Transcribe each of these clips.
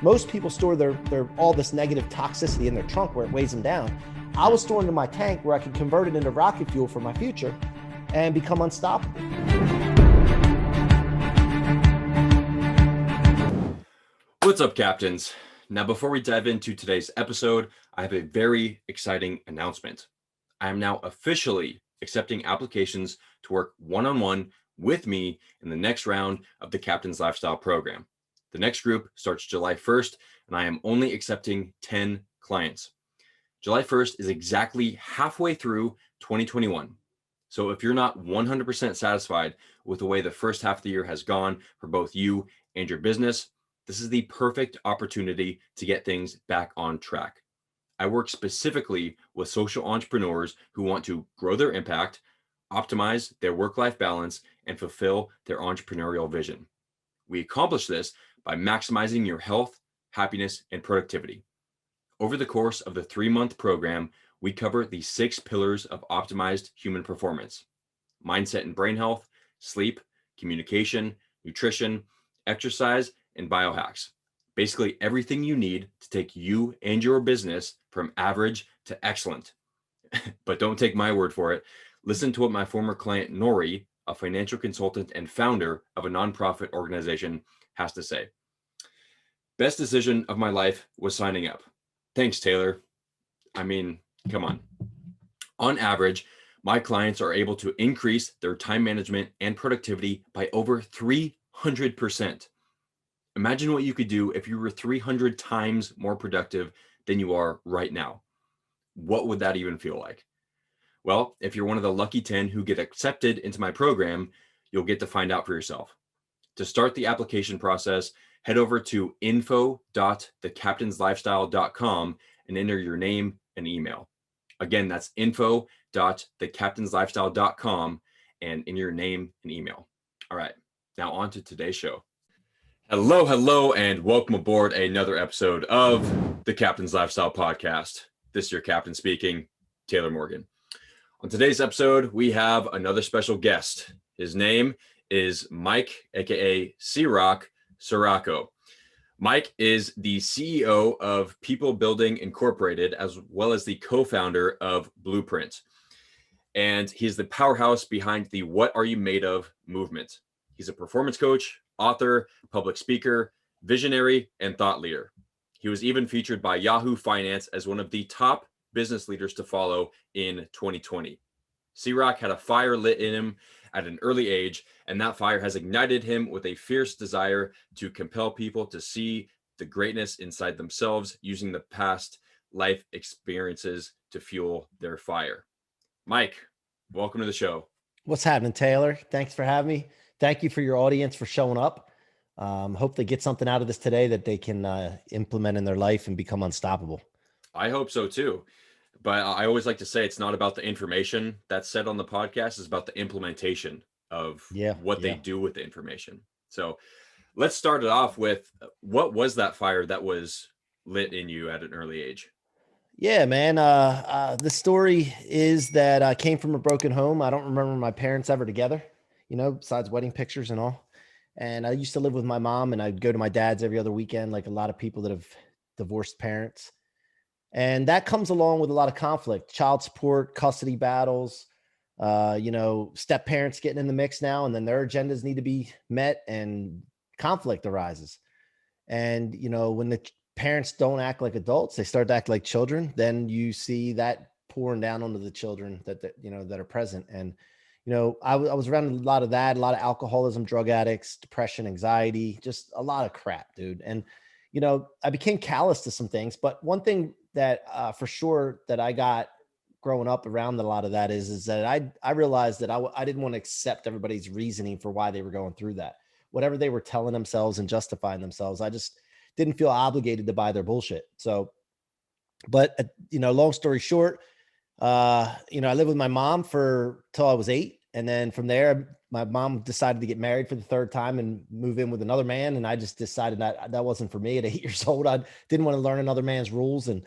Most people store their all this negative toxicity in their trunk where it weighs them down. I was storing in my tank where I could convert it into rocket fuel for my future and become unstoppable. What's up, captains? Now, before we dive into today's episode, I have a very exciting announcement. I am now officially accepting applications to work one-on-one with me in the next round of the Captain's Lifestyle program. The next group starts July 1st, and I am only accepting 10 clients. July 1st is exactly halfway through 2021. So if you're not 100% satisfied with the way the first half of the year has gone for both you and your business, this is the perfect opportunity to get things back on track. I work specifically with social entrepreneurs who want to grow their impact, optimize their work-life balance, and fulfill their entrepreneurial vision. We accomplish this by maximizing your health, happiness, and productivity. Over the course of the 3-month program, we cover the 6 pillars of optimized human performance: mindset and brain health, sleep, communication, nutrition, exercise, and biohacks. Basically everything you need to take you and your business from average to excellent. But don't take my word for it. Listen to what my former client, Nori, a financial consultant and founder of a nonprofit organization, has to say. Best decision of my life was signing up. Thanks, Taylor. I mean, come on. On average, my clients are able to increase their time management and productivity by over 300%. Imagine what you could do if you were 300 times more productive than you are right now. What would that even feel like? Well, if you're one of the lucky 10 who get accepted into my program, you'll get to find out for yourself. To start the application process, head over to info.thecaptainslifestyle.com and enter your name and email. Again, that's info.thecaptainslifestyle.com and in your name and email. All right, now on to today's show. Hello, and welcome aboard another episode of the Captain's Lifestyle Podcast. This is your captain speaking, Taylor Morgan. On today's episode, we have another special guest. His name is Mike, aka C-Roc, Ciorrocco. Mike is the CEO of People Building Incorporated, as well as the co-founder of Blooprinted. And he's the powerhouse behind the What Are You Made Of movement. He's a performance coach, author, public speaker, visionary, and thought leader. He was even featured by Yahoo Finance as one of the top business leaders to follow in 2020. C-Roc had a fire lit in him at an early age, and that fire has ignited him with a fierce desire to compel people to see the greatness inside themselves, using the past life experiences to fuel their fire. Mike, welcome to the show. What's happening, Taylor? Thanks for having me. Thank you for your audience for showing up. Hope they get something out of this today that they can implement in their life and become unstoppable. I hope so too. But I always like to say it's not about the information that's said on the podcast, it's about the implementation of what they do with the information. So let's start it off with, what was that fire that was lit in you at an early age? Yeah, man. The story is that I came from a broken home. I don't remember my parents ever together, besides wedding pictures and all. And I used to live with my mom, and I'd go to my dad's every other weekend, like a lot of people that have divorced parents. And that comes along with a lot of conflict, child support, custody battles, step parents getting in the mix now, and then their agendas need to be met and conflict arises. And, when the parents don't act like adults, they start to act like children, then you see that pouring down onto the children that are present. And, I was around a lot of that, a lot of alcoholism, drug addicts, depression, anxiety, just a lot of crap, dude. And, I became callous to some things, but one thing that for sure that I got growing up around a lot of that is that I realized that I didn't want to accept everybody's reasoning for why they were going through that. Whatever they were telling themselves and justifying themselves, I just didn't feel obligated to buy their bullshit. So, but long story short, I lived with my mom till I was 8. And then from there, my mom decided to get married for the 3rd time and move in with another man. And I just decided that wasn't for me at 8 years old. I didn't want to learn another man's rules. And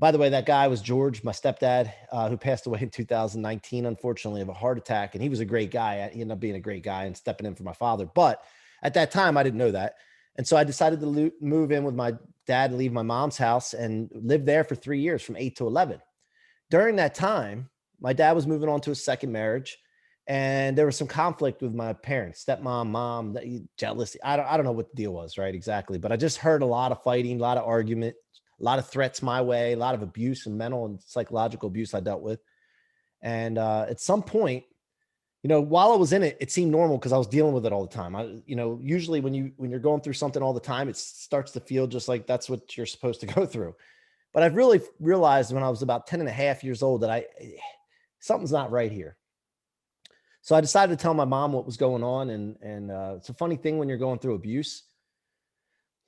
by the way, that guy was George, my stepdad, who passed away in 2019, unfortunately, of a heart attack. And he was a great guy. He ended up being a great guy and stepping in for my father. But at that time, I didn't know that. And so I decided to move in with my dad and leave my mom's house and live there for 3 years from 8 to 11. During that time, my dad was moving on to a second marriage, and there was some conflict with my parents, stepmom, mom, jealousy. I don't know what the deal was, right? Exactly. But I just heard a lot of fighting, a lot of argument, a lot of threats my way, a lot of abuse and mental and psychological abuse I dealt with. And at some point, while I was in it, it seemed normal because I was dealing with it all the time. Usually when you're going through something all the time, it starts to feel just like that's what you're supposed to go through. But I've really realized when I was about 10 and a half years old that something's not right here. So I decided to tell my mom what was going on. And it's a funny thing when you're going through abuse.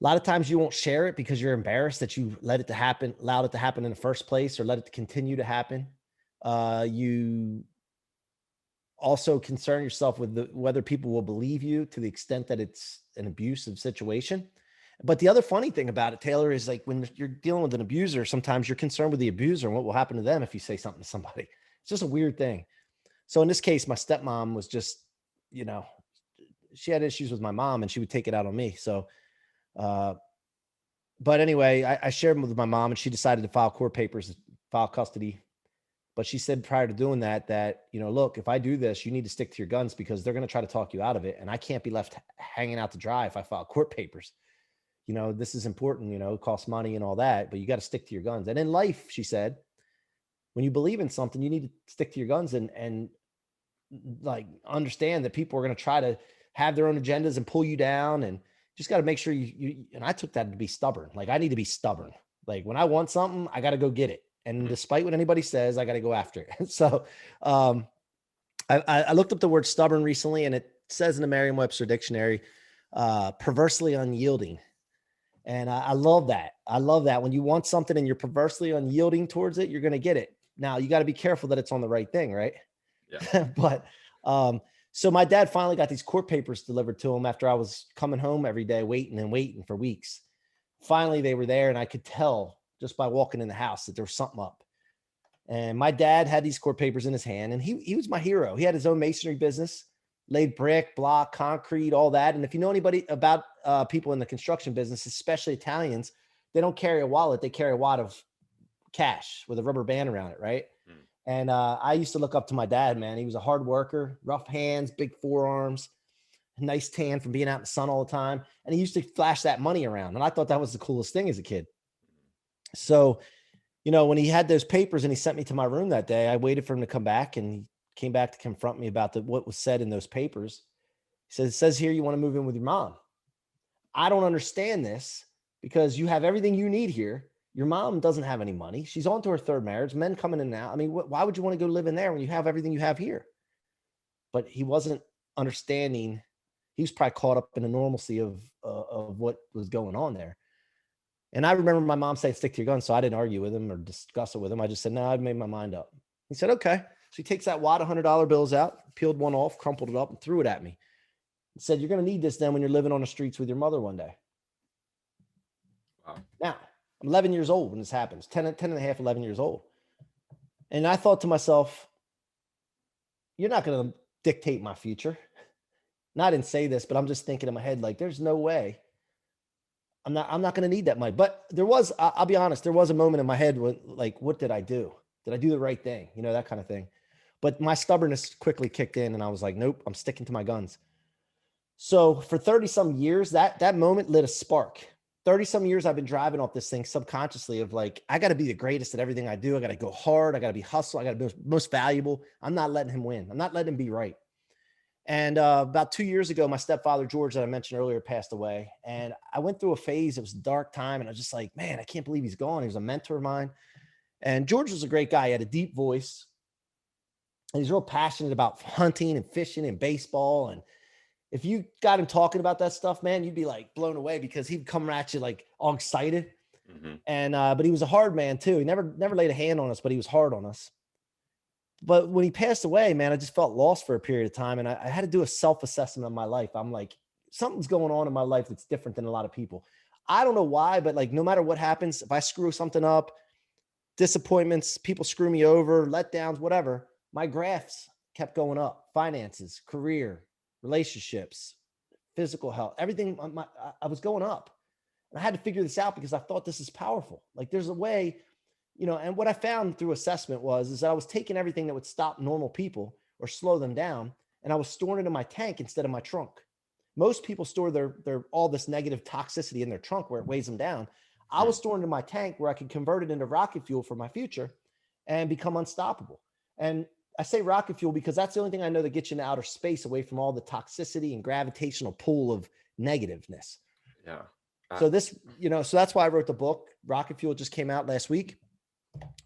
A lot of times you won't share it because you're embarrassed that you allowed it to happen in the first place, or let it continue to happen. You also concern yourself with whether people will believe you to the extent that it's an abusive situation. But the other funny thing about it, Taylor, is like when you're dealing with an abuser, sometimes you're concerned with the abuser and what will happen to them if you say something to somebody. It's just a weird thing. So in this case, my stepmom was just, she had issues with my mom and she would take it out on me. So, but anyway, I shared them with my mom and she decided to file court papers, file custody. But she said prior to doing that, look, if I do this, you need to stick to your guns because they're going to try to talk you out of it. And I can't be left hanging out to dry if I file court papers. This is important, it costs money and all that, but you got to stick to your guns. And in life, she said, when you believe in something, you need to stick to your guns and like understand that people are going to try to have their own agendas and pull you down, and just got to make sure and I took that to be stubborn. Like I need to be stubborn. Like when I want something, I got to go get it. And despite what anybody says, I got to go after it. So I looked up the word stubborn recently, and it says in the Merriam-Webster dictionary, perversely unyielding. And I love that. I love that. When you want something and you're perversely unyielding towards it, you're going to get it. Now you got to be careful that it's on the right thing, right? Yeah. But so my dad finally got these court papers delivered to him after I was coming home every day, waiting for weeks. Finally, they were there, and I could tell just by walking in the house that there was something up. And my dad had these court papers in his hand, and he was my hero. He had his own masonry business, laid brick, block, concrete, all that. And if you know anybody about people in the construction business, especially Italians, they don't carry a wallet. They carry a wad of cash with a rubber band around it, right? And I used to look up to my dad, man. He was a hard worker, rough hands, big forearms, nice tan from being out in the sun all the time. And he used to flash that money around. And I thought that was the coolest thing as a kid. So, when he had those papers and he sent me to my room that day, I waited for him to come back, and he came back to confront me about what was said in those papers. He says, it says here you want to move in with your mom. I don't understand this because you have everything you need here. Your mom doesn't have any money. She's on to her third marriage, men coming in and out. I mean, why would you want to go live in there when you have everything you have here? But he wasn't understanding. He was probably caught up in the normalcy of what was going on there. And I remember my mom saying, stick to your guns. So I didn't argue with him or discuss it with him. I just said, no, I've made my mind up. He said, okay. So he takes that wad of $100 bills out, peeled one off, crumpled it up, and threw it at me. He said, you're going to need this then when you're living on the streets with your mother one day. Wow. Now, I'm 11 years old when this happens, 10 and a half, 11 years old. And I thought to myself, you're not going to dictate my future. And I didn't say this, but I'm just thinking in my head, like, there's no way. I'm not going to need that money. But I'll be honest, there was a moment in my head when, like, what did I do? Did I do the right thing? That kind of thing. But my stubbornness quickly kicked in, and I was like, nope, I'm sticking to my guns. So for 30 some years, that moment lit a spark. 30 some years I've been driving off this thing subconsciously of like, I got to be the greatest at everything I do. I got to go hard. I got to be hustle. I got to be most valuable. I'm not letting him win. I'm not letting him be right. And about 2 years ago, my stepfather, George, that I mentioned earlier, passed away. And I went through a phase. It was a dark time. And I was just like, man, I can't believe he's gone. He was a mentor of mine. And George was a great guy. He had a deep voice. And he's real passionate about hunting and fishing and baseball. And if you got him talking about that stuff, man, you'd be like blown away because he'd come at you like all excited. Mm-hmm. And, but he was a hard man too. He never laid a hand on us, but he was hard on us. But when he passed away, man, I just felt lost for a period of time. And I had to do a self-assessment of my life. I'm like, something's going on in my life that's different than a lot of people. I don't know why, but like, no matter what happens, if I screw something up, disappointments, people screw me over, letdowns, whatever, my graphs kept going up. Finances, career, relationships, physical health, everything. I was going up, and I had to figure this out because I thought this is powerful. Like there's a way, and what I found through assessment is that I was taking everything that would stop normal people or slow them down, and I was storing it in my tank instead of my trunk. Most people store their all this negative toxicity in their trunk where it weighs them down. I was storing it in my tank where I could convert it into rocket fuel for my future and become unstoppable. And I say rocket fuel because that's the only thing I know that gets you into outer space away from all the toxicity and gravitational pull of negativeness. Yeah. So so that's why I wrote the book. Rocket Fuel just came out last week.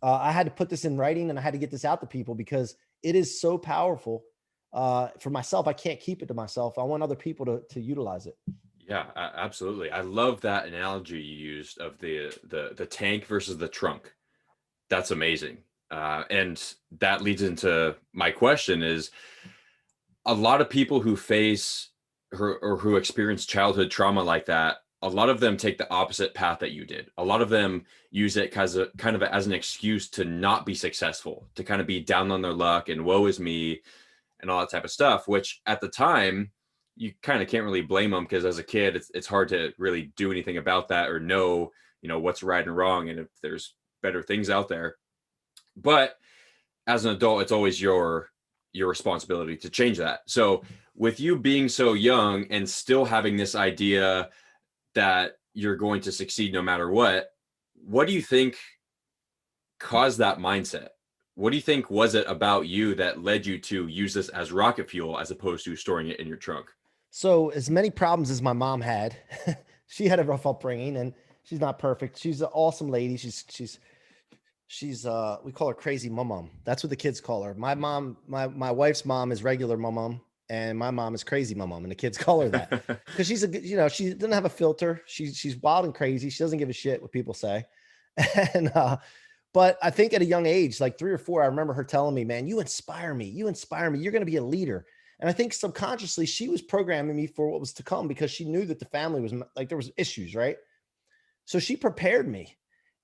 I had to put this in writing and I had to get this out to people because it is so powerful. For myself, I can't keep it to myself. I want other people to utilize it. Yeah, absolutely. I love that analogy you used of the tank versus the trunk. That's amazing. And that leads into my question is a lot of people who face or who experience childhood trauma like that, a lot of them take the opposite path that you did. A lot of them use it as an excuse to not be successful, to kind of be down on their luck and woe is me and all that type of stuff, which at the time you kind of can't really blame them because as a kid, it's hard to really do anything about that or know, what's right and wrong. And if there's better things out there, but as an adult, it's always your responsibility to change that. So with you being so young and still having this idea that you're going to succeed no matter what do you think caused that mindset? What do you think was it about you that led you to use this as rocket fuel as opposed to storing it in your trunk? So as many problems as my mom had, she had a rough upbringing and she's not perfect. She's an awesome lady. She's we call her crazy mom. That's what the kids call her. My mom, my wife's mom is regular mom, and my mom is crazy mom, and the kids call her that because she's she doesn't have a filter. She's wild and crazy. She doesn't give a shit what people say. And but I think at a young age, like 3 or 4, I remember her telling me, "Man, you inspire me. You inspire me. You're going to be a leader." And I think subconsciously she was programming me for what was to come because she knew that the family was like there was issues, right? So she prepared me.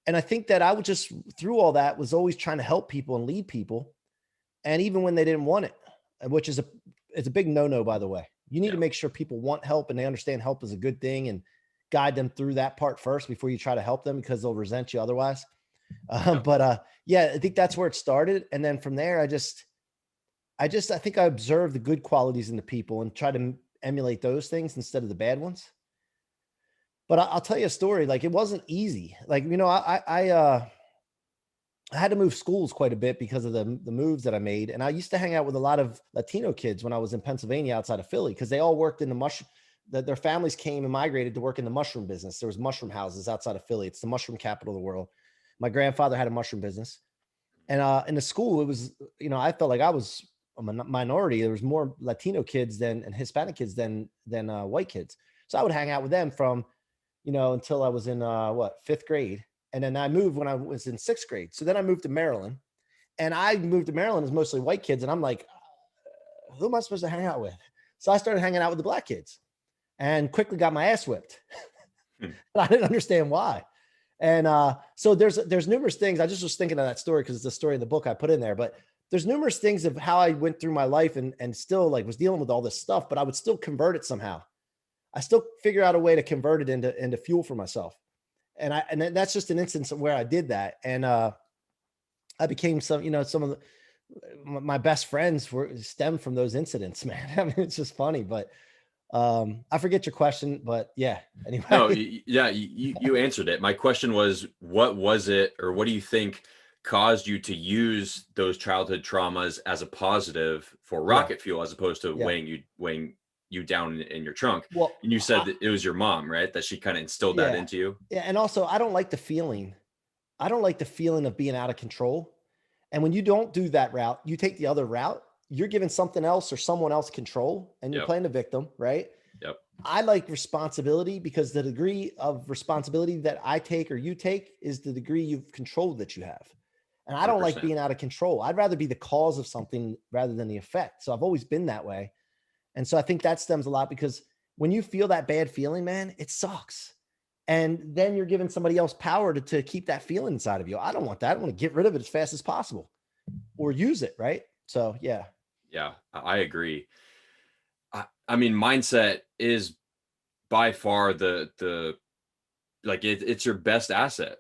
And I think that I would just through all that was always trying to help people and lead people. And even when they didn't want it, which is it's a big no-no, by the way. You need to make sure people want help and they understand help is a good thing and guide them through that part first before you try to help them because they'll resent you otherwise. Yeah, I think that's where it started. And then from there, I think I observed the good qualities in the people and try to emulate those things instead of the bad ones. But I'll tell you a story. Like it wasn't easy. Like, I had to move schools quite a bit because of the moves that I made. And I used to hang out with a lot of Latino kids when I was in Pennsylvania outside of Philly, because they all worked in the mushroom, that their families came and migrated to work in the mushroom business. There was mushroom houses outside of Philly. It's the mushroom capital of the world. My grandfather had a mushroom business. And in the school, it was, I felt like I was a minority. There was more Latino kids and Hispanic kids than white kids. So I would hang out with them from, until I was in 5th grade. And then I moved when I was in 6th grade. So then I moved to Maryland, and I moved to Maryland as mostly white kids. And I'm like, who am I supposed to hang out with? So I started hanging out with the black kids and quickly got my ass whipped. I didn't understand why. And so there's numerous things. I just was thinking of that story because it's a story in the book I put in there, but there's numerous things of how I went through my life and still like was dealing with all this stuff, but I would still convert it somehow. I still figure out a way to convert it into fuel for myself. And that's just an instance of where I did that. And I became some of my best friends stemmed from those incidents, man. I mean, it's just funny, but I forget your question, but yeah, anyway. No, yeah, you answered it. My question was, what was it, or what do you think caused you to use those childhood traumas as a positive for rocket fuel, as opposed to weighing you down in your trunk? Well, and you said that it was your mom, right? That she kind of instilled that into you. Yeah. And also I don't like the feeling of being out of control. And when you don't do that route, you take the other route, you're giving something else or someone else control and you're playing the victim, right? Yep. I like responsibility because the degree of responsibility that I take or you take is the degree of control that you have. And I don't 100%. like being out of control. I'd rather be the cause of something rather than the effect. So I've always been that way. And so I think that stems a lot because when you feel that bad feeling, man, it sucks. And then you're giving somebody else power to keep that feeling inside of you. I don't want that. I want to get rid of it as fast as possible or use it. Right. So, yeah. Yeah, I agree. I mean, mindset is by far it's your best asset.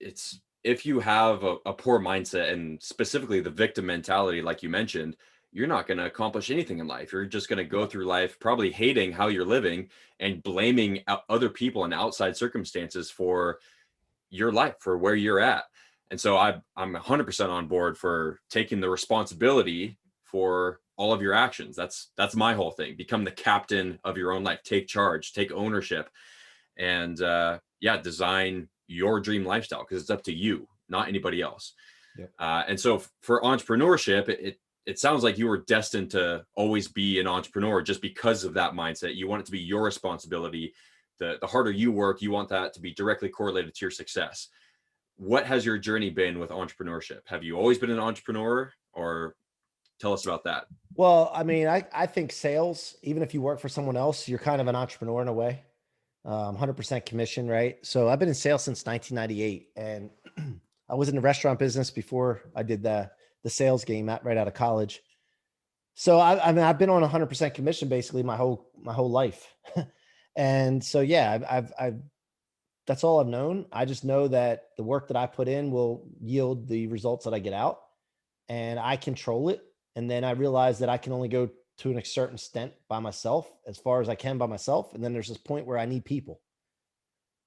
It's if you have a poor mindset and specifically the victim mentality, like you mentioned, you're not going to accomplish anything in life. You're just going to go through life probably hating how you're living and blaming other people and outside circumstances for your life, for where you're at. And so I'm 100% on board for taking the responsibility for all of your actions. That's my whole thing. Become the captain of your own life. Take charge, take ownership, and yeah, design your dream lifestyle because it's up to you, not anybody else. Yep. And so for entrepreneurship, it sounds like you were destined to always be an entrepreneur just because of that mindset. You want it to be your responsibility. The harder you work, you want that to be directly correlated to your success. What has your journey been with entrepreneurship? Have you always been an entrepreneur, or tell us about that? Well, I mean, I think sales, even if you work for someone else, you're kind of an entrepreneur in a way. 100% commission, right? So I've been in sales since 1998, and I was in the restaurant business before I did the sales game right out of college. So I mean, I've been on 100% commission basically my whole life, and so yeah, I've that's all I've known. I just know that the work that I put in will yield the results that I get out, and I control it. And then I realized that I can only go to a certain extent by myself, as far as I can by myself. And then there's this point where I need people.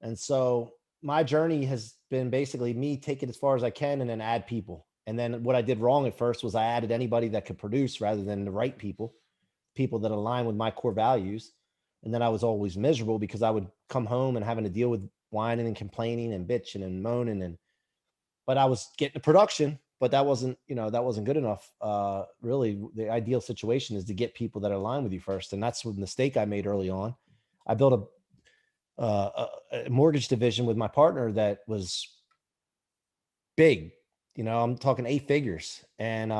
And so my journey has been basically me take it as far as I can and then add people. And then what I did wrong at first was I added anybody that could produce rather than the right people, people that align with my core values. And then I was always miserable because I would come home and having to deal with whining and complaining and bitching and moaning. But I was getting the production, but that wasn't, that wasn't good enough. Really, the ideal situation is to get people that align with you first. And that's the mistake I made early on. I built a mortgage division with my partner that was big. I'm talking eight figures and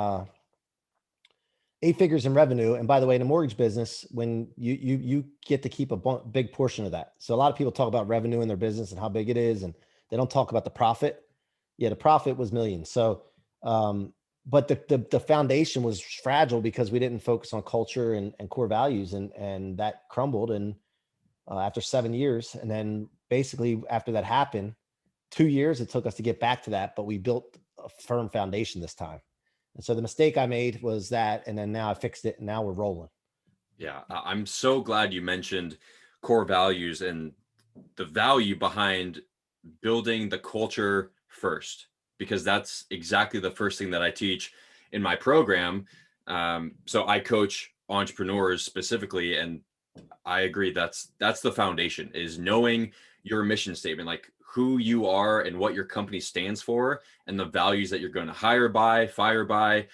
8 figures in revenue. And by the way, in the mortgage business, when you get to keep a big portion of that. So a lot of people talk about revenue in their business and how big it is, and they don't talk about the profit. Yeah, the profit was millions. So, but the foundation was fragile because we didn't focus on culture and core values, and that crumbled. And after 7 years, and then basically after that happened, 2 years it took us to get back to that, but we built a firm foundation this time. And so the mistake I made was that, and then now I fixed it, and now we're rolling. Yeah, I'm so glad you mentioned core values and the value behind building the culture first, because that's exactly the first thing that I teach in my program. So I coach entrepreneurs specifically, and I agree that's the foundation, is knowing your mission statement, like who you are and what your company stands for, and the values that you're going to hire by, fire by.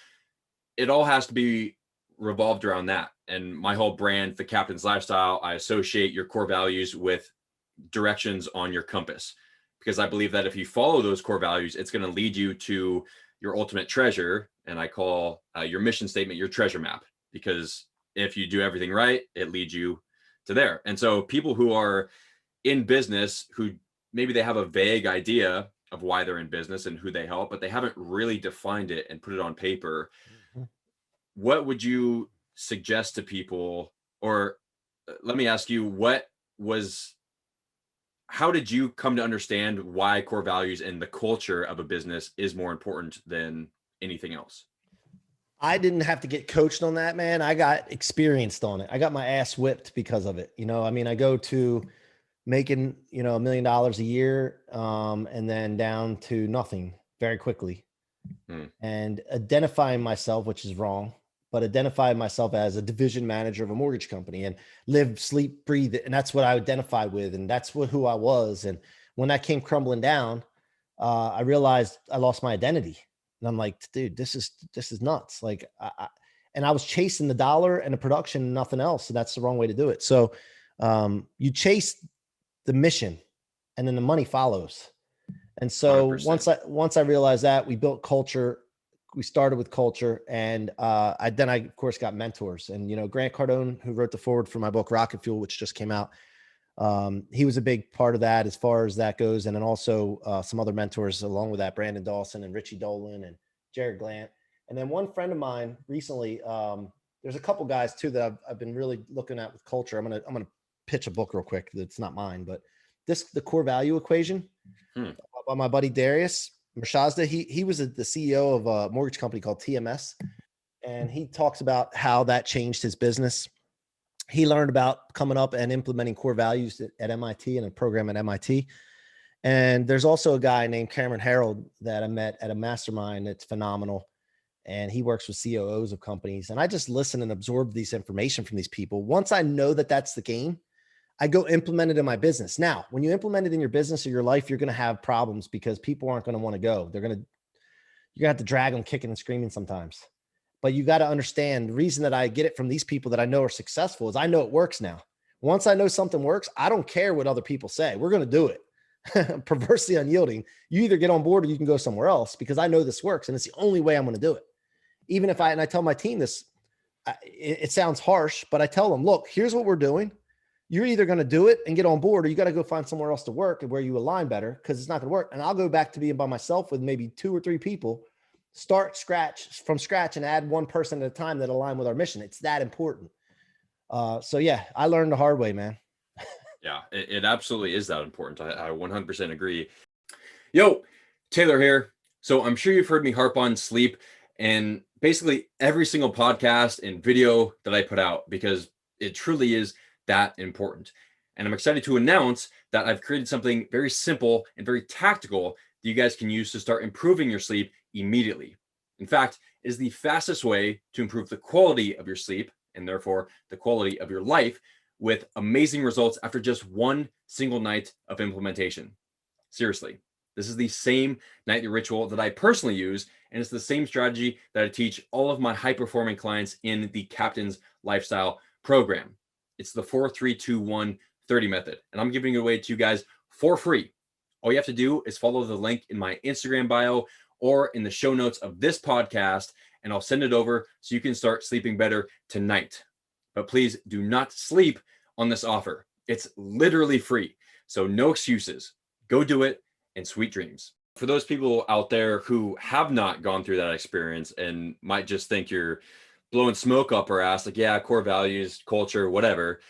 It all has to be revolved around that. And my whole brand, the Captain's Lifestyle, I associate your core values with directions on your compass, because I believe that if you follow those core values, it's going to lead you to your ultimate treasure. And I call your mission statement your treasure map, because if you do everything right, it leads you to there. And so people who are in business, who maybe they have a vague idea of why they're in business and who they help, but they haven't really defined it and put it on paper, Mhm. what would you suggest to people? Or let me ask you, how did you come to understand why core values and the culture of a business is more important than anything else? I didn't have to get coached on that, man. I got experienced on it. I got my ass whipped because of it. I mean, I go to making, $1 million a year, and then down to nothing very quickly, Hmm. and identifying myself, which is wrong, but identifying myself as a division manager of a mortgage company and live, sleep, breathe it. And that's what I identified with. And that's who I was. And when that came crumbling down, I realized I lost my identity. And I'm like, dude, this is nuts. Like, and I was chasing the dollar and the production and nothing else. So that's the wrong way to do it. So you chase the mission, and then the money follows. And so 100%. once I realized that, we built culture. We started with culture, and I of course got mentors. And Grant Cardone, who wrote the foreword for my book Rocket Fuel, which just came out, he was a big part of that as far as that goes. And then also some other mentors along with that: Brandon Dawson and Richie Dolan and Jared Glant. And then one friend of mine recently, There's a couple guys too that I've been really looking at with culture. I'm gonna pitch a book real quick. That's not mine, but the core value equation by my buddy Darius Mershazda. He was the CEO of a mortgage company called TMS, and he talks about how that changed his business. He learned about coming up and implementing core values at MIT and a program at MIT. And there's also a guy named Cameron Harold that I met at a mastermind that's phenomenal. And he works with COOs of companies. And I just listen and absorb these information from these people. Once I know that that's the game, I go implement it in my business. Now, when you implement it in your business or your life, you're going to have problems because people aren't going to want to go. You're going to have to drag them kicking and screaming sometimes. But you got to understand the reason that I get it from these people that I know are successful is I know it works now. Once I know something works, I don't care what other people say. We're going to do it. Perversely unyielding. You either get on board or you can go somewhere else because I know this works and it's the only way I'm going to do it. Even if I tell my team this, it sounds harsh, but I tell them, look, here's what we're doing. You're either going to do it and get on board or you got to go find somewhere else to work and where you align better because it's not going to work. And I'll go back to being by myself with maybe 2 or 3 people, start from scratch and add one person at a time that align with our mission. It's that important. So yeah, I learned the hard way, man. Yeah, it absolutely is that important. I 100% agree. Yo, Taylor here. So I'm sure you've heard me harp on sleep and basically every single podcast and video that I put out because it truly is that important. And I'm excited to announce that I've created something very simple and very tactical that you guys can use to start improving your sleep immediately. In fact, it is the fastest way to improve the quality of your sleep and therefore the quality of your life with amazing results after just one single night of implementation. Seriously, this is the same nightly ritual that I personally use, and it's the same strategy that I teach all of my high-performing clients in the Captain's Lifestyle program. It's the 4-3-2-1-30 method, and I'm giving it away to you guys for free. All you have to do is follow the link in my Instagram bio or in the show notes of this podcast, and I'll send it over so you can start sleeping better tonight. But please do not sleep on this offer. It's literally free. So no excuses. Go do it and sweet dreams. For those people out there who have not gone through that experience and might just think you're blowing smoke up our ass, like, yeah, core values, culture, whatever.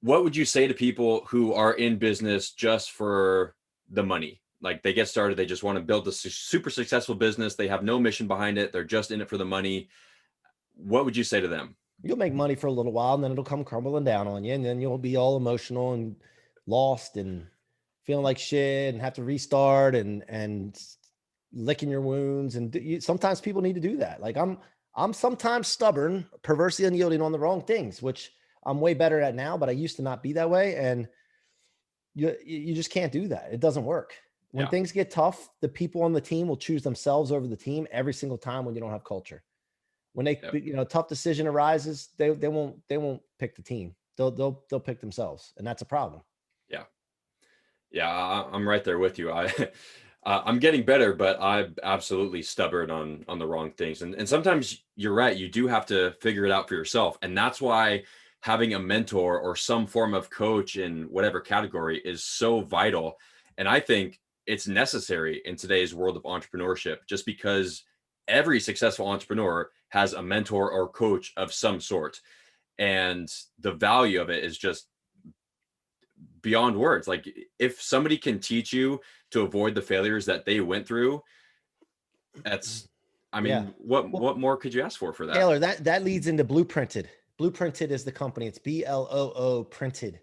What would you say to people who are in business just for the money? Like they get started, they just want to build a super successful business. They have no mission behind it. They're just in it for the money. What would you say to them? You'll make money for a little while and then it'll come crumbling down on you. And then you'll be all emotional and lost and feeling like shit and have to restart and licking your wounds. And sometimes people need to do that. Like I'm sometimes stubborn, perversely unyielding on the wrong things, which I'm way better at now, but I used to not be that way. And you just can't do that. It doesn't work. When things get tough, the people on the team will choose themselves over the team every single time when you don't have culture. When they, tough decision arises, they won't pick the team. They'll pick themselves, and that's a problem. Yeah, I'm right there with you. I'm getting better, but I'm absolutely stubborn on the wrong things. And sometimes you're right. You do have to figure it out for yourself. And that's why having a mentor or some form of coach in whatever category is so vital. And I think it's necessary in today's world of entrepreneurship, just because every successful entrepreneur has a mentor or coach of some sort. And the value of it is just beyond words. Like if somebody can teach you to avoid the failures that they went through, what more could you ask for that? Taylor, that leads into Blooprinted. Blooprinted is the company. It's BLOO printed.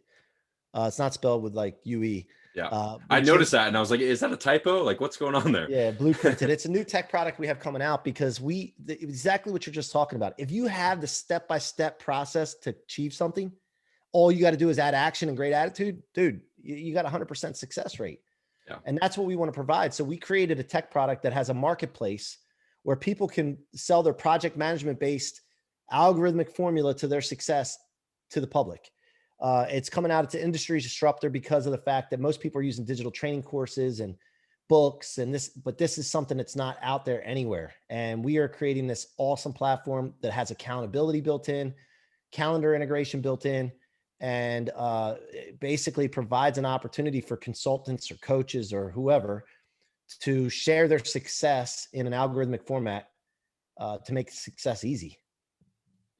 It's not spelled with like UE. Yeah. I noticed that and I was like, is that a typo? Like what's going on there? Yeah. Blooprinted. It's a new tech product we have coming out because exactly what you're just talking about. If you have the step-by-step process to achieve something, all you got to do is add action and great attitude, dude, you got 100% success rate. Yeah. And that's what we want to provide. So we created a tech product that has a marketplace where people can sell their project management based algorithmic formula to their success to the public. It's coming out. It's an industry disruptor because of the fact that most people are using digital training courses and books but this is something that's not out there anywhere. And we are creating this awesome platform that has accountability built in, calendar integration built in, and it basically provides an opportunity for consultants or coaches or whoever to share their success in an algorithmic format to make success easy.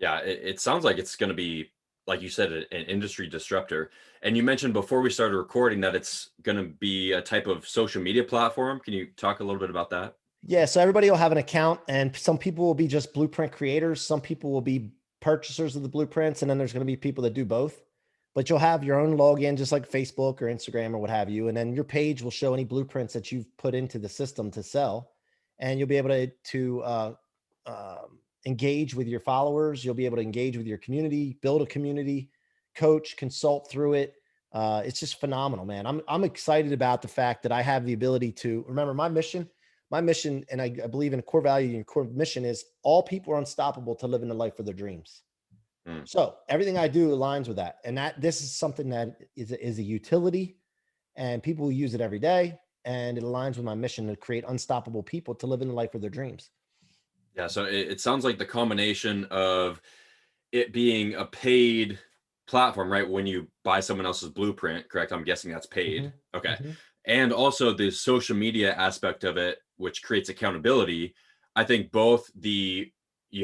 Yeah, it sounds like it's going to be, like you said, an industry disruptor. And you mentioned before we started recording that it's going to be a type of social media platform. Can you talk a little bit about that? Yeah, so everybody will have an account, and some people will be just blueprint creators. Some people will be purchasers of the blueprints, and then there's going to be people that do both. But you'll have your own login, just like Facebook or Instagram or what have you, and then your page will show any blueprints that you've put into the system to sell, and you'll be able to engage with your followers. You'll be able to engage with your community, build a community, coach, consult through it. It's just phenomenal, man. I'm excited about the fact that I have the ability to remember my mission. My mission, and I believe in a core value and core mission, is all people are unstoppable to live in the life of their dreams. Mm. So everything I do aligns with that. And that this is something that is a utility, and people use it every day. And it aligns with my mission to create unstoppable people to live in the life of their dreams. Yeah, so it sounds like the combination of it being a paid platform, right? When you buy someone else's blueprint, correct? I'm guessing that's paid. Mhm, Okay. mhm. And also the social media aspect of it, which creates accountability. I think both you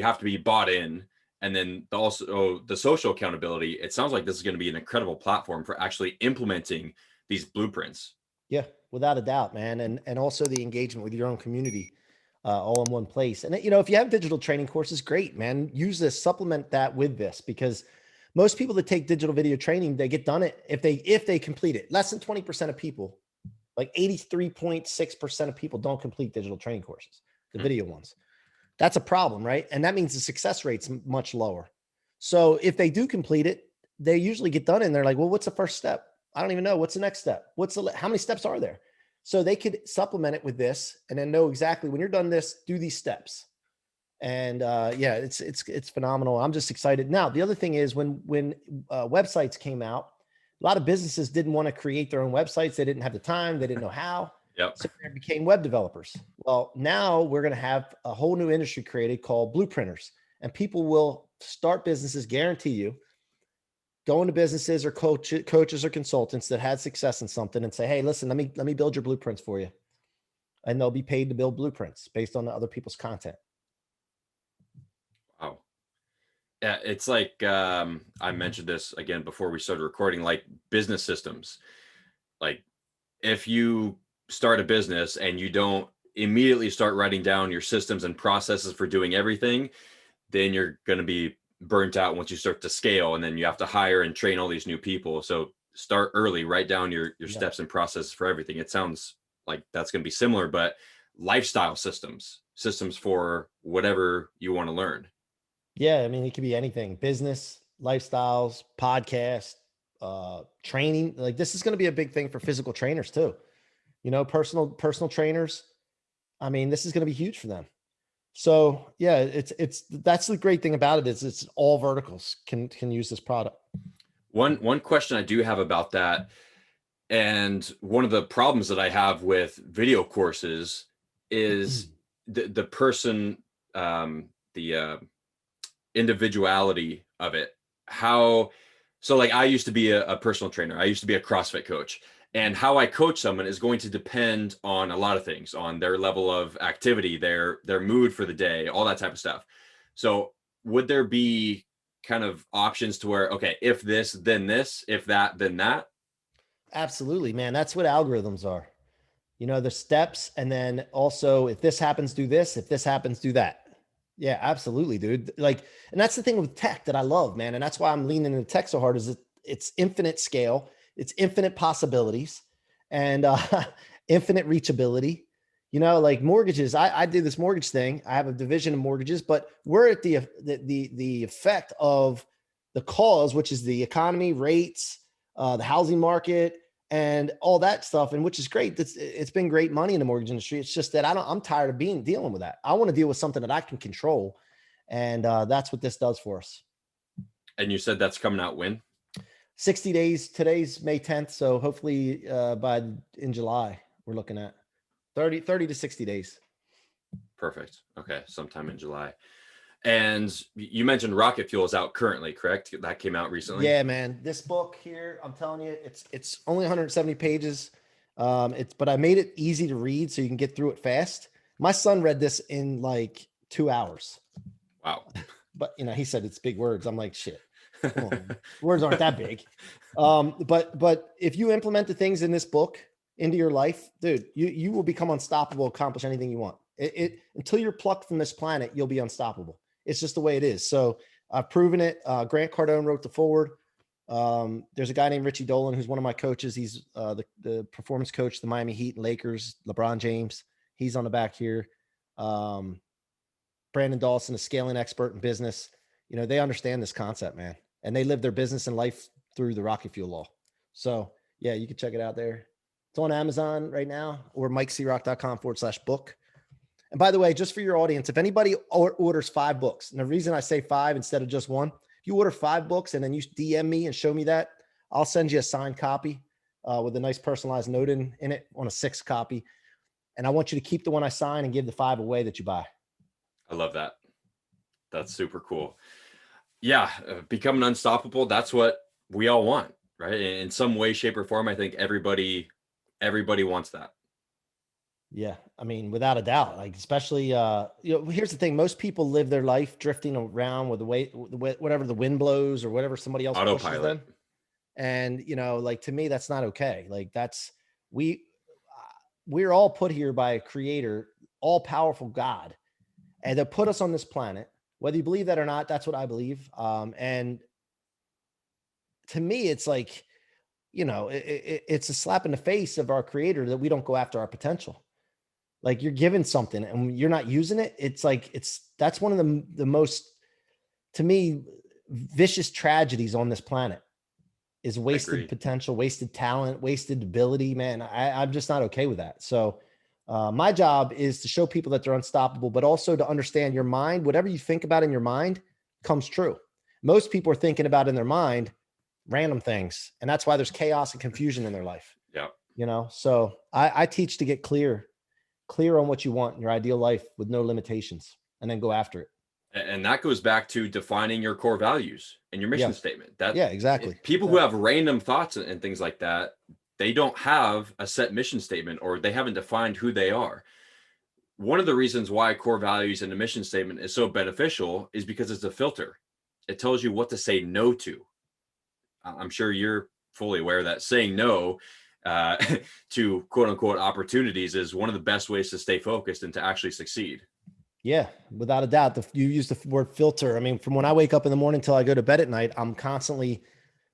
have to be bought in, and then also the social accountability. It sounds like this is going to be an incredible platform for actually implementing these blueprints. Yeah, without a doubt, man. And also the engagement with your own community, all in one place. And if you have digital training courses, great, man. Use this, supplement that with this, because most people that take digital video training, they get done it if they complete it. Less than 20% of people, like 83.6% of people, don't complete digital training courses, the Hmm. video ones. That's a problem, right? And that means the success rate's much lower. So if they do complete it, they usually get done and they're like, well, what's the first step? I don't even know. What's the next step? How many steps are there? So they could supplement it with this and then know exactly when you're done this, do these steps. And yeah, it's phenomenal. I'm just excited. Now, the other thing is when websites came out, a lot of businesses didn't want to create their own websites. They didn't have the time. They didn't know how. Yep. So they became web developers. Well, now we're going to have a whole new industry created called blueprinters, and people will start businesses, guarantee you, go into businesses or coaches or consultants that had success in something and say, hey, listen, let me build your blueprints for you. And they'll be paid to build blueprints based on the other people's content. Wow. Yeah, it's like I mentioned this again before we started recording, like business systems. Like if you start a business and you don't immediately start writing down your systems and processes for doing everything, then you're going to be burnt out once you start to scale, and then you have to hire and train all these new people. So start early, write down your Yeah. steps and processes for everything. It sounds like that's going to be similar, but lifestyle systems for whatever you want to learn. Yeah. I mean, it could be anything: business, lifestyles, podcast, training. Like this is going to be a big thing for physical trainers too. Personal trainers. I mean, this is going to be huge for them. So yeah, that's the great thing about it is it's all verticals can use this product. One question I do have about that, and one of the problems that I have with video courses is the person, the individuality of it. How so? Like I used to be a personal trainer. I used to be a CrossFit coach, and how I coach someone is going to depend on a lot of things, on their level of activity, their mood for the day, all that type of stuff. So would there be kind of options to where, okay, if this, then this, if that, then that? Absolutely, man. That's what algorithms are. The steps, and then also if this happens, do this. If this happens, do that. Yeah, absolutely, dude. Like, and that's the thing with tech that I love, man. And that's why I'm leaning into tech so hard is it's infinite scale, it's infinite possibilities, and infinite reachability. Like mortgages. I do this mortgage thing. I have a division of mortgages, but we're at the effect of the cause, which is the economy, rates, the housing market, and all that stuff, and which is great. It's been great money in the mortgage industry. It's just that I'm tired of dealing with that. I want to deal with something that I can control, and that's what this does for us. And you said that's coming out when? 60 days. Today's May 10th, so hopefully in July we're looking at 30 to 60 days. Perfect. Okay, sometime in July. And you mentioned Rocket Fuel is out currently, correct? That came out recently. Yeah, man. This book here, I'm telling you, it's only 170 pages. But I made it easy to read so you can get through it fast. My son read this in like 2 hours. Wow. but he said it's big words. I'm like, shit, come on, words aren't that big. But if you implement the things in this book into your life, dude, you will become unstoppable, accomplish anything you want. Until you're plucked from this planet, you'll be unstoppable. It's just the way it is. So I've proven it. Grant Cardone wrote the foreword. There's a guy named Richie Dolan, who's one of my coaches. He's the performance coach, of the Miami Heat and Lakers, LeBron James. He's on the back here. Brandon Dawson, a scaling expert in business. They understand this concept, man, and they live their business and life through the Rocket Fuel Law. So yeah, you can check it out there. It's on Amazon right now, or MikeCroc.com/book. And by the way, just for your audience, if anybody orders 5 books, and the reason I say 5 instead of just 1, if you order 5 books and then you DM me and show me that, I'll send you a signed copy with a nice personalized note in it on a 6th copy. And I want you to keep the one I sign and give the 5 away that you buy. I love that. That's super cool. Yeah. Becoming unstoppable. That's what we all want, right? In some way, shape, or form. I think everybody wants that. Yeah. I mean, without a doubt, like, especially, here's the thing. Most people live their life drifting around with whatever the wind blows or whatever somebody else pushes them. And, like, to me, that's not okay. Like, we're all put here by a creator, all powerful God, and to put us on this planet, whether you believe that or not. That's what I believe. And to me, it's like, it's a slap in the face of our creator that we don't go after our potential. Like, you're given something and you're not using it. It's like, that's one of the most, to me, vicious tragedies on this planet is wasted potential, wasted talent, wasted ability, man. I'm just not okay with that. So my job is to show people that they're unstoppable, but also to understand your mind. Whatever you think about in your mind comes true. Most people are thinking about in their mind random things, and that's why there's chaos and confusion in their life. Yeah. So I teach to get clear on what you want in your ideal life with no limitations, and then go after it. And that goes back to defining your core values and your mission statement. Exactly. People who have random thoughts and things like that, they don't have a set mission statement, or they haven't defined who they are. One of the reasons why core values and a mission statement is so beneficial is because it's a filter. It tells you what to say no to. I'm sure you're fully aware that saying no to quote unquote opportunities is one of the best ways to stay focused and to actually succeed. Yeah, without a doubt. You use the word filter. I mean, from when I wake up in the morning till I go to bed at night, I'm constantly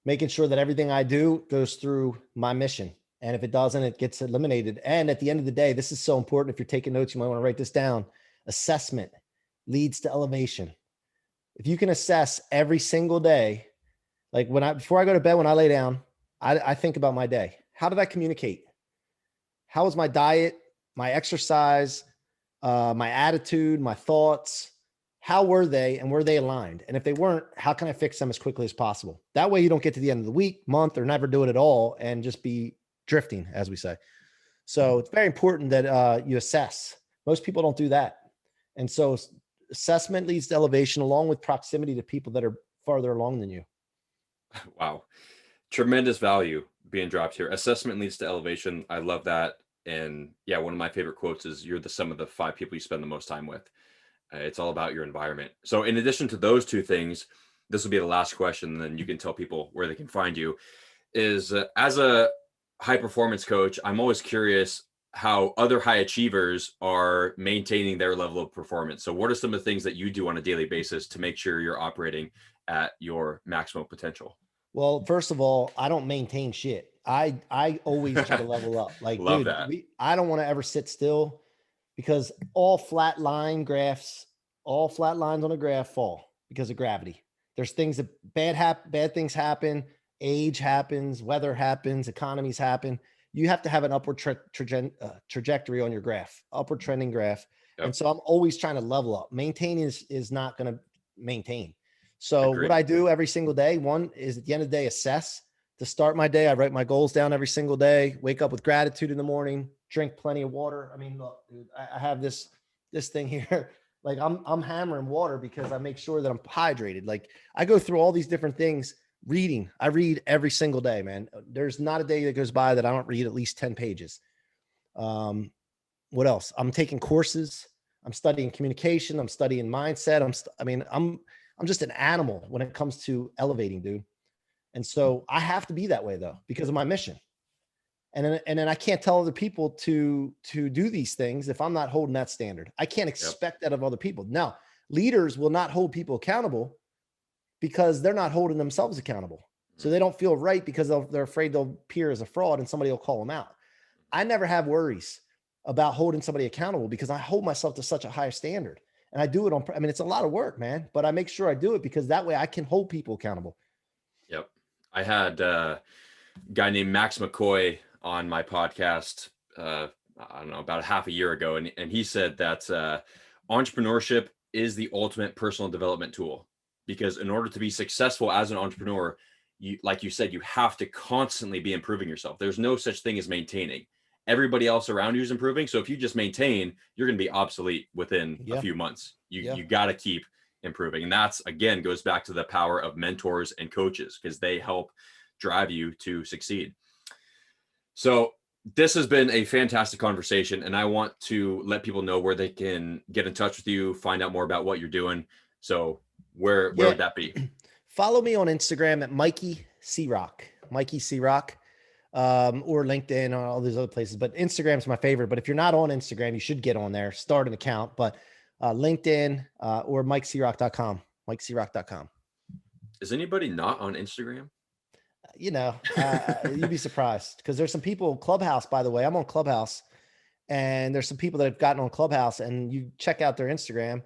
making sure that everything I do goes through my mission. And if it doesn't, it gets eliminated. And at the end of the day, this is so important. If you're taking notes, you might want to write this down. Assessment leads to elevation. If you can assess every single day, like before I go to bed, when I lay down, I think about my day. How did I communicate? How was my diet, my exercise, my attitude, my thoughts? How were they, and were they aligned? And if they weren't, how can I fix them as quickly as possible? That way you don't get to the end of the week, month, or never do it at all and just be drifting, as we say. So it's very important that you assess. Most people don't do that. And so assessment leads to elevation, along with proximity to people that are farther along than you. Wow. Tremendous value being dropped here. Assessment leads to elevation. I love that. And yeah, one of my favorite quotes is, you're the sum of the 5 people you spend the most time with. It's all about your environment. So in addition to those 2 things, this will be the last question, and then you can tell people where they can find you, is as a high performance coach, I'm always curious how other high achievers are maintaining their level of performance. So what are some of the things that you do on a daily basis to make sure you're operating at your maximum potential? Well, first of all, I don't maintain shit. I always try to level up. Like, Love dude, that. I don't want to ever sit still, because all flat lines on a graph fall because of gravity. There's things that bad things happen, age happens, weather happens, economies happen. You have to have an upward trajectory on your graph, upward trending graph. Yep. And so I'm always trying to level up. Maintaining is not going to maintain. So Agreed. what I do every single day, one is at the end of the day, assess. To start my day, I write my goals down every single day, wake up with gratitude in the morning, drink plenty of water. I mean, look, dude, I have this thing here. Like, I'm hammering water because I make sure that I'm hydrated. Like, I go through all these different things. Reading, I read every single day, man. There's not a day that goes by that I don't read at least 10 pages. What else? I'm taking courses. I'm studying communication. I'm studying mindset. I'm just an animal when it comes to elevating, dude. And so I have to be that way though, because of my mission. And then I can't tell other people to do these things if I'm not holding that standard. I can't expect that of other people. Now, leaders will not hold people accountable because they're not holding themselves accountable. So they don't feel right because they're afraid they'll appear as a fraud and somebody will call them out. I never have worries about holding somebody accountable because I hold myself to such a higher standard. And I do it I mean, it's a lot of work, man, but I make sure I do it because that way I can hold people accountable. Yep. I had a guy named Max McCoy on my podcast, I don't know, about half a year ago. And he said that entrepreneurship is the ultimate personal development tool, because in order to be successful as an entrepreneur, like you said, you have to constantly be improving yourself. There's no such thing as maintaining. Everybody else around you is improving. So if you just maintain, you're going to be obsolete within a few months. You got to keep improving. And that's, again, goes back to the power of mentors and coaches, because they help drive you to succeed. So this has been a fantastic conversation, and I want to let people know where they can get in touch with you, find out more about what you're doing. So where would that be? Follow me on Instagram at Mikey C-Roc, or LinkedIn or all these other places. But Instagram's my favorite. But if you're not on Instagram, you should get on there, start an account. But LinkedIn or MikeCroc.com, MikeCroc.com. Is anybody not on Instagram? You'd be surprised, because there's some people, Clubhouse, by the way, I'm on Clubhouse, and there's some people that have gotten on Clubhouse, and you check out their Instagram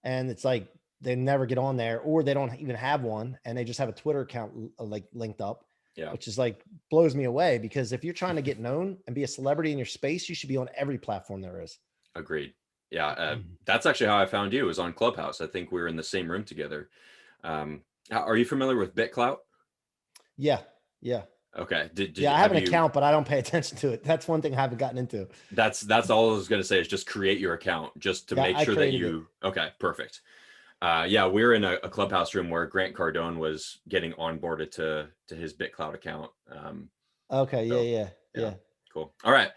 and it's like, they never get on there, or they don't even have one, and they just have a Twitter account like linked up, which is like blows me away, because if you're trying to get known and be a celebrity in your space, you should be on every platform there is. Agreed. Yeah. That's actually how I found you, was on Clubhouse. I think we were in the same room together. Are you familiar with BitClout? Yeah. Okay. I have an account, but I don't pay attention to it. That's one thing I haven't gotten into. That's all I was going to say, is just create your account just to make sure that you, okay, perfect. We were in a Clubhouse room where Grant Cardone was getting onboarded to his BitClout account. Okay. Yeah. Cool. All right.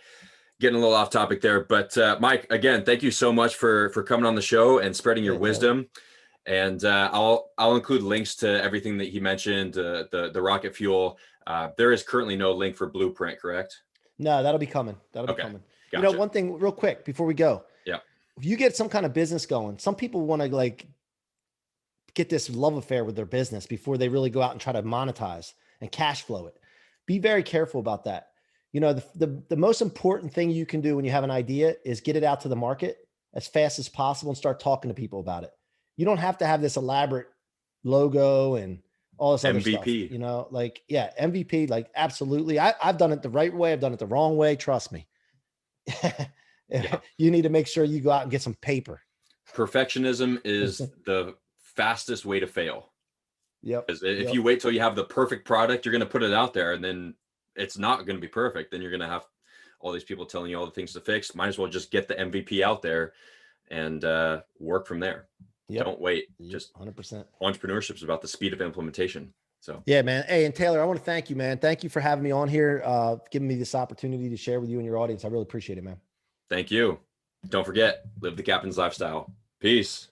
Getting a little off topic there, but Mike, again, thank you so much for coming on the show and spreading your wisdom. And I'll include links to everything that he mentioned, the rocket fuel. There is currently no link for Blueprint, correct? No, that'll be coming. That'll be coming. Gotcha. One thing real quick before we go. Yeah. If you get some kind of business going, some people want to like get this love affair with their business before they really go out and try to monetize and cash flow it. Be very careful about that. The most important thing you can do when you have an idea is get it out to the market as fast as possible and start talking to people about it. You don't have to have this elaborate logo and all this other MVP. Stuff, MVP, like absolutely. I've done it the right way. I've done it the wrong way. Trust me. You need to make sure you go out and get some paper. Perfectionism is the fastest way to fail. Yep. If you wait till you have the perfect product, you're going to put it out there, and then it's not going to be perfect. Then you're going to have all these people telling you all the things to fix. Might as well just get the MVP out there and work from there. Yep. Don't wait. Just 100%. Entrepreneurship is about the speed of implementation. So yeah, man. Hey, and Taylor, I want to thank you, man. Thank you for having me on here, giving me this opportunity to share with you and your audience. I really appreciate it, man. Thank you. Don't forget, live the captain's lifestyle. Peace.